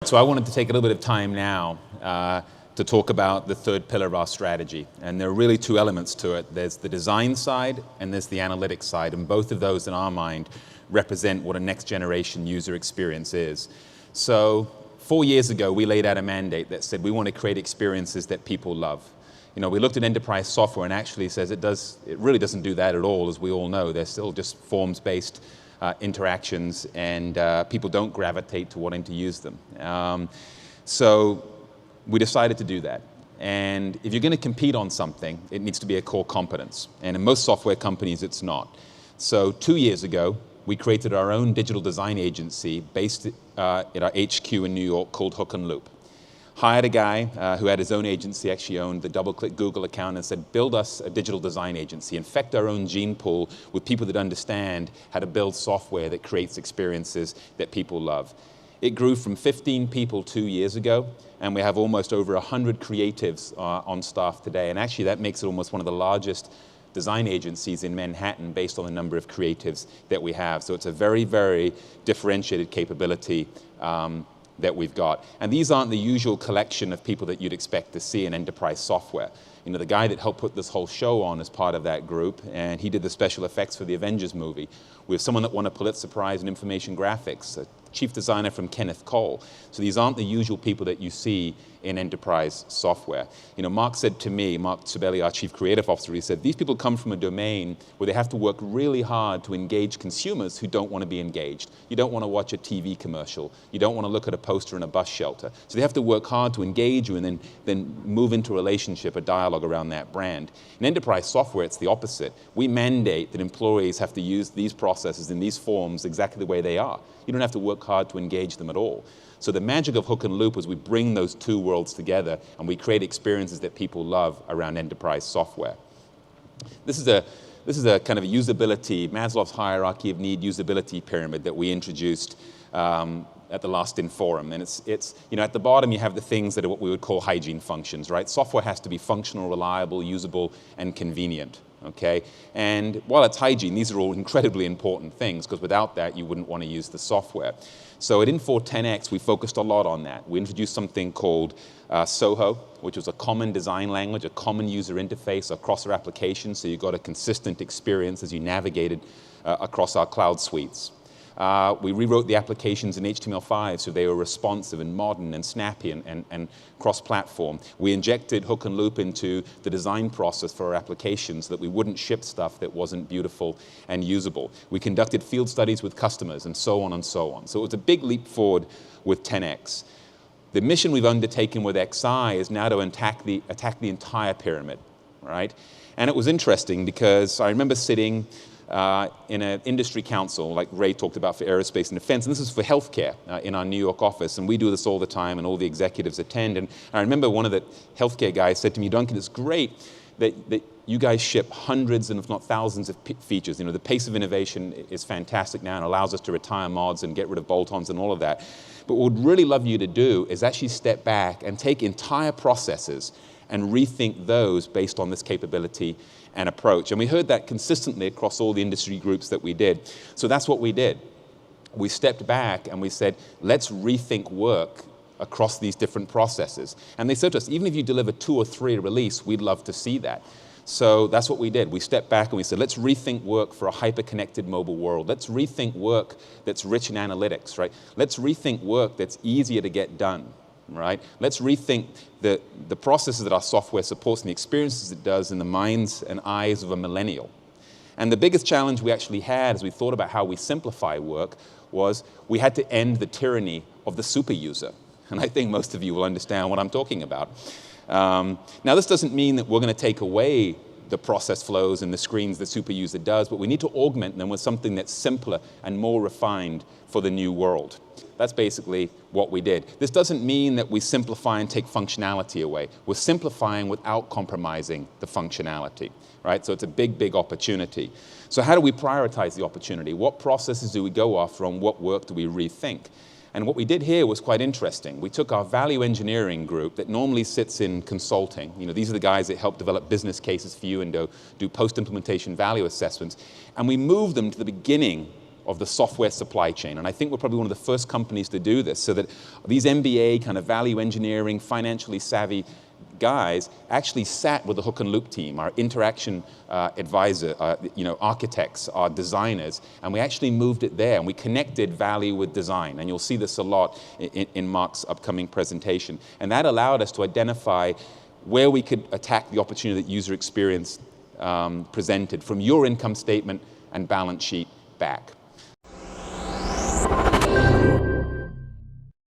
So I wanted to take a little bit of time now to talk about the third pillar of our strategy. And there are really two elements to it. There's the design side and there's the analytics side. And both of those in our mind represent what a next generation user experience is. So 4 years ago, we laid out a mandate that said we want to create experiences that people love. You know, we looked at enterprise software and actually says it really doesn't do that at all, as we all know. They're still just forms-based interactions, and people don't gravitate to wanting to use them. So we decided to do that. And if you're going to compete on something, it needs to be a core competence. And in most software companies, it's not. So 2 years ago, we created our own digital design agency based at our HQ in New York called Hook and Loop. Hired a guy who had his own agency, actually owned the DoubleClick Google account, and said, build us a digital design agency, infect our own gene pool with people that understand how to build software that creates experiences that people love. It grew from 15 people 2 years ago, and we have almost over 100 creatives on staff today. And actually, that makes it almost one of the largest design agencies in Manhattan based on the number of creatives that we have. So it's a very, very differentiated capability that we've got. And these aren't the usual collection of people that you'd expect to see in enterprise software. You know, the guy that helped put this whole show on is part of that group, and he did the special effects for the Avengers movie. We have someone that won a Pulitzer Prize in information graphics, a chief designer from Kenneth Cole. So these aren't the usual people that you see in enterprise software. You know, Mark said to me, Mark Sibeli, our chief creative officer, he said, these people come from a domain where they have to work really hard to engage consumers who don't want to be engaged. You don't want to watch a TV commercial. You don't want to look at a poster in a bus shelter. So they have to work hard to engage you and then move into a relationship, a dialogue around that brand. In enterprise software, it's the opposite. We mandate that employees have to use these processes in these forms exactly the way they are. You don't have to work hard to engage them at all. So the magic of Hook and Loop is we bring those two worlds together and we create experiences that people love around enterprise software. This is a kind of a usability, Maslow's hierarchy of need usability pyramid that we introduced at the last Inforum. And it's you know, at the bottom you have the things that are what we would call hygiene functions, right? Software has to be functional, reliable, usable, and convenient. Okay, and while it's hygiene, these are all incredibly important things, because without that, you wouldn't want to use the software. So at Infor 10X, we focused a lot on that. We introduced something called SOHO, which was a common design language, a common user interface across our applications, so you got a consistent experience as you navigated across our cloud suites. We rewrote the applications in HTML5 so they were responsive and modern and snappy and cross-platform. We injected Hook and Loop into the design process for our applications so that we wouldn't ship stuff that wasn't beautiful and usable. We conducted field studies with customers and so on and so on. So it was a big leap forward with 10X. The mission we've undertaken with XI is now to attack the entire pyramid, right? And it was interesting because I remember sitting in an industry council, like Ray talked about for aerospace and defense, and this is for healthcare in our New York office, and we do this all the time, and all the executives attend. And I remember one of the healthcare guys said to me, Duncan, it's great that you guys ship hundreds and if not thousands of features. You know, the pace of innovation is fantastic now and allows us to retire mods and get rid of bolt-ons and all of that. But what we'd really love you to do is actually step back and take entire processes and rethink those based on this capability and approach. And we heard that consistently across all the industry groups that we did. So that's what we did. We stepped back and we said, let's rethink work across these different processes. And they said to us, even if you deliver 2 or 3 a release, we'd love to see that. So that's what we did. We stepped back and we said, let's rethink work for a hyper-connected mobile world. Let's rethink work that's rich in analytics, right? Let's rethink work that's easier to get done. Right? Let's rethink the processes that our software supports and the experiences it does in the minds and eyes of a millennial. And the biggest challenge we actually had as we thought about how we simplify work was we had to end the tyranny of the super user. And I think most of you will understand what I'm talking about. Now, this doesn't mean that we're going to take away the process flows and the screens the super user does, but we need to augment them with something that's simpler and more refined for the new world. That's basically what we did. This doesn't mean that we simplify and take functionality away. We're simplifying without compromising the functionality, right? So it's a big, big opportunity. So how do we prioritize the opportunity? What processes do we go after and what work do we rethink? And what we did here was quite interesting. We took our value engineering group that normally sits in consulting. You know, these are the guys that help develop business cases for you and do post-implementation value assessments. And we moved them to the beginning of the software supply chain. And I think we're probably one of the first companies to do this, so that these MBA kind of value engineering, financially savvy guys actually sat with the hook and loop team, our interaction advisor, architects, our designers, and we actually moved it there, and we connected value with design. And you'll see this a lot in Mark's upcoming presentation. And that allowed us to identify where we could attack the opportunity that user experience presented from your income statement and balance sheet back.